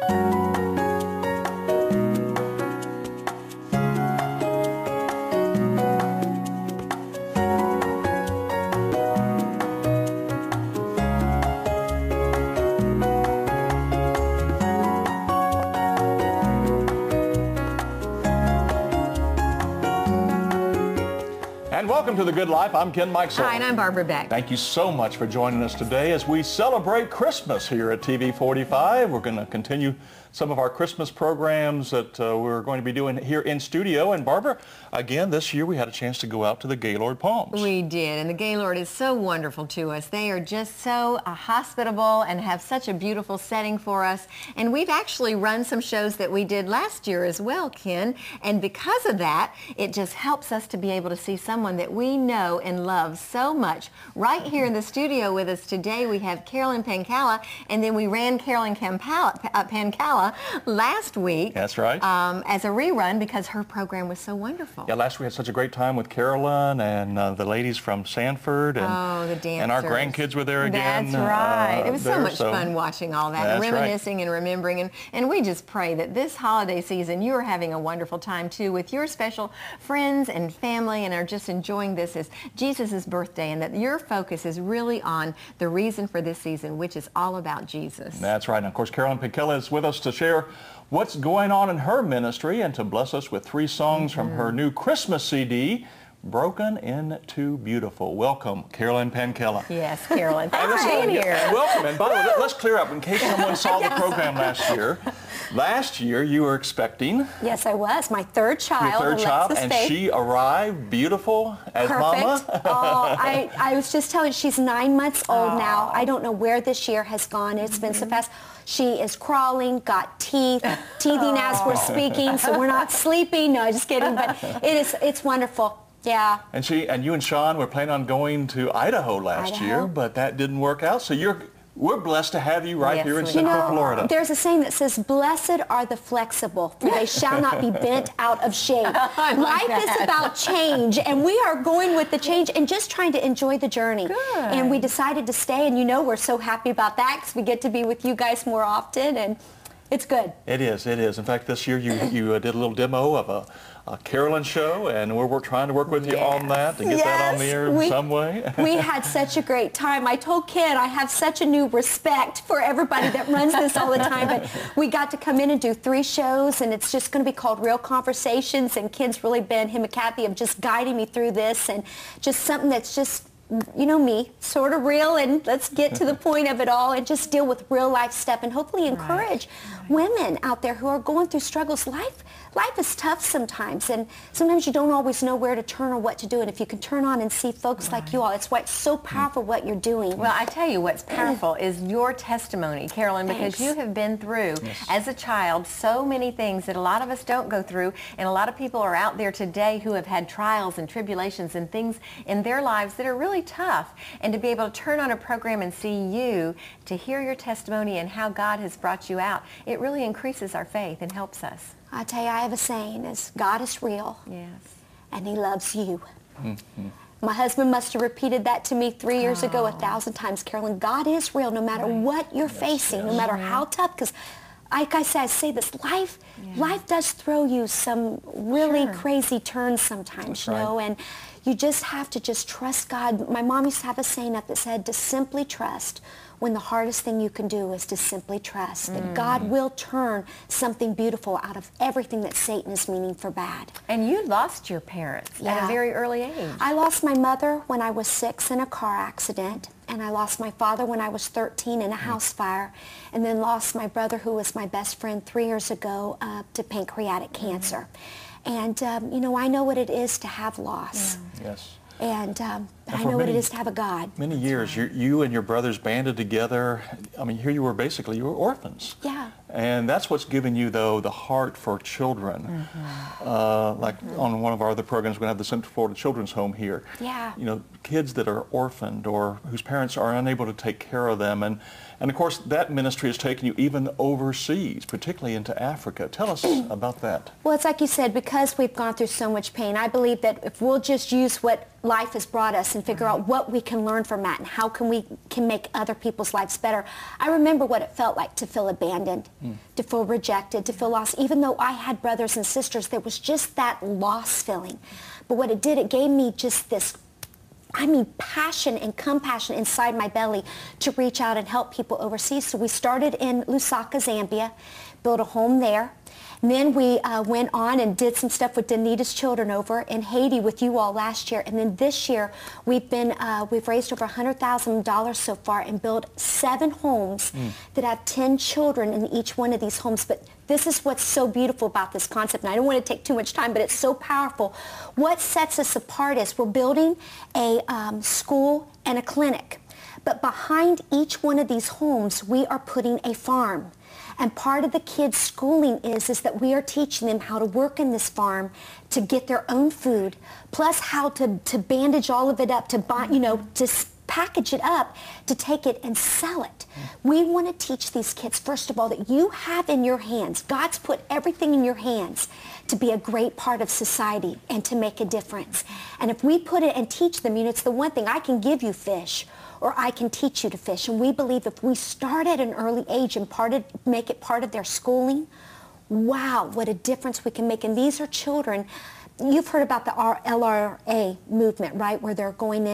And welcome to The Good Life. I'm Ken Meixel. Hi, and I'm Barbara Beck. Thank you so much for joining us today as we celebrate Christmas here at TV 45. We're going to continue some of our Christmas programs that we're going to be doing here in studio. And Barbara, again, this year we had a chance to go out to the Gaylord Palms. We did, and the Gaylord is so wonderful to us. They are just so hospitable and have such a beautiful setting for us. And we've actually run some shows that we did last year as well, Ken. And because of that, it just helps us to be able to see someone that we know and love so much. Right here in the studio with us today, we have Carolyn Pankalla, and then we ran Carolyn Pankalla last week. That's right. As a rerun because her program was so wonderful. Yeah, last week we had such a great time with Carolyn and the ladies from Sanford. And, the dancers. And our grandkids were there again. That's right. It was so much fun watching all that, and reminiscing and remembering. And we just pray that this holiday season you are having a wonderful time too with your special friends and family and are just enjoying this as Jesus' birthday, and that your focus is really on the reason for this season, which is all about Jesus. That's right. And of course, Carolyn Pankalla is with us to share what's going on in her ministry and to bless us with 3 songs from her new Christmas CD, Broken Into Beautiful. Welcome, Carolyn Pankalla. Yes, Carolyn. Thanks for being here. Welcome. And by the way, let's clear up in case someone saw the program last year. Last year, you were expecting. Yes, I was. My third child. Your third child, and she arrived beautiful as Perfect. Mama. Oh, I was just telling you, she's 9 months old now. I don't know where this year has gone. It's been so fast. She is crawling, got teeth, teething as we're speaking, so we're not sleeping. No, just kidding. But it's wonderful. Yeah. And you and Sean were planning on going to Idaho last year, but that didn't work out. So we're blessed to have you right here in Central Florida. There's a saying that says, "Blessed are the flexible, for they shall not be bent out of shape." Life is about change, and we are going with the change and just trying to enjoy the journey. Good. And we decided to stay, and we're so happy about that because we get to be with you guys more often, and it's good. It is. It is. In fact, this year you did a little demo of a Carolyn show, and we're trying to work with you on that to get that on the air in some way. We had such a great time. I told Ken I have such a new respect for everybody that runs this all the time, but we got to come in and do 3 shows, and it's just going to be called Real Conversations, and Ken's really been, him and Kathy, of just guiding me through this, and just something that's just, me, sort of real, and let's get to the point of it all and just deal with real life stuff and hopefully encourage women out there who are going through struggles. Life is tough sometimes, and sometimes you don't always know where to turn or what to do, and if you can turn on and see folks like you all, it's why it's so powerful what you're doing. Well, I tell you what's powerful is your testimony, Carolyn, because you have been through, as a child, so many things that a lot of us don't go through, and a lot of people are out there today who have had trials and tribulations and things in their lives that are really tough, and to be able to turn on a program and see you, to hear your testimony and how God has brought you out, it really increases our faith and helps us. I tell you, I have a saying, is God is real. Yes. And he loves you. My husband must have repeated that to me 3 years ago 1,000 times. Carolyn, God is real no matter what you're facing, no matter how tough, because like I say this, life does throw you some really crazy turns sometimes, and you just have to just trust God. My mom used to have a saying up that said to simply trust when the hardest thing you can do is to simply trust that God will turn something beautiful out of everything that Satan is meaning for bad. And you lost your parents at a very early age. I lost my mother when I was 6 in a car accident, and I lost my father when I was 13 in a house fire, and then lost my brother, who was my best friend, 3 years ago to pancreatic cancer. And, I know what it is to have loss. Yes. And I know what it is to have a God. Many years, you and your brothers banded together. I mean, here you were you were orphans. Yeah. And that's what's given you, though, the heart for children. Like on one of our other programs, we're going to have the Central Florida Children's Home here. Yeah. Kids that are orphaned or whose parents are unable to take care of them. And of course, that ministry has taken you even overseas, particularly into Africa. Tell us about that. Well, it's like you said, because we've gone through so much pain, I believe that if we'll just use what life has brought us this and figure out what we can learn from that and how we can make other people's lives better. I remember what it felt like to feel abandoned, to feel rejected, to feel lost. Even though I had brothers and sisters, there was just that lost feeling. But what it did, it gave me just this, passion and compassion inside my belly to reach out and help people overseas. So we started in Lusaka, Zambia, built a home there. And then we went on and did some stuff with Danita's children over in Haiti with you all last year. And then this year, we've raised over $100,000 so far and built 7 homes that have 10 children in each one of these homes. But this is what's so beautiful about this concept. And I don't want to take too much time, but it's so powerful. What sets us apart is we're building a school and a clinic. But behind each one of these homes, we are putting a farm. And part of the kids' schooling is that we are teaching them how to work in this farm to get their own food, plus how to bandage all of it up, to buy, to package it up, to take it and sell it. We want to teach these kids, first of all, that you have in your hands, God's put everything in your hands to be a great part of society and to make a difference. And if we put it and teach them, it's the one thing, I can give you fish, or I can teach you to fish. And we believe if we start at an early age and make it part of their schooling, wow, what a difference we can make. And these are children, you've heard about the LRA movement, right, where they're going in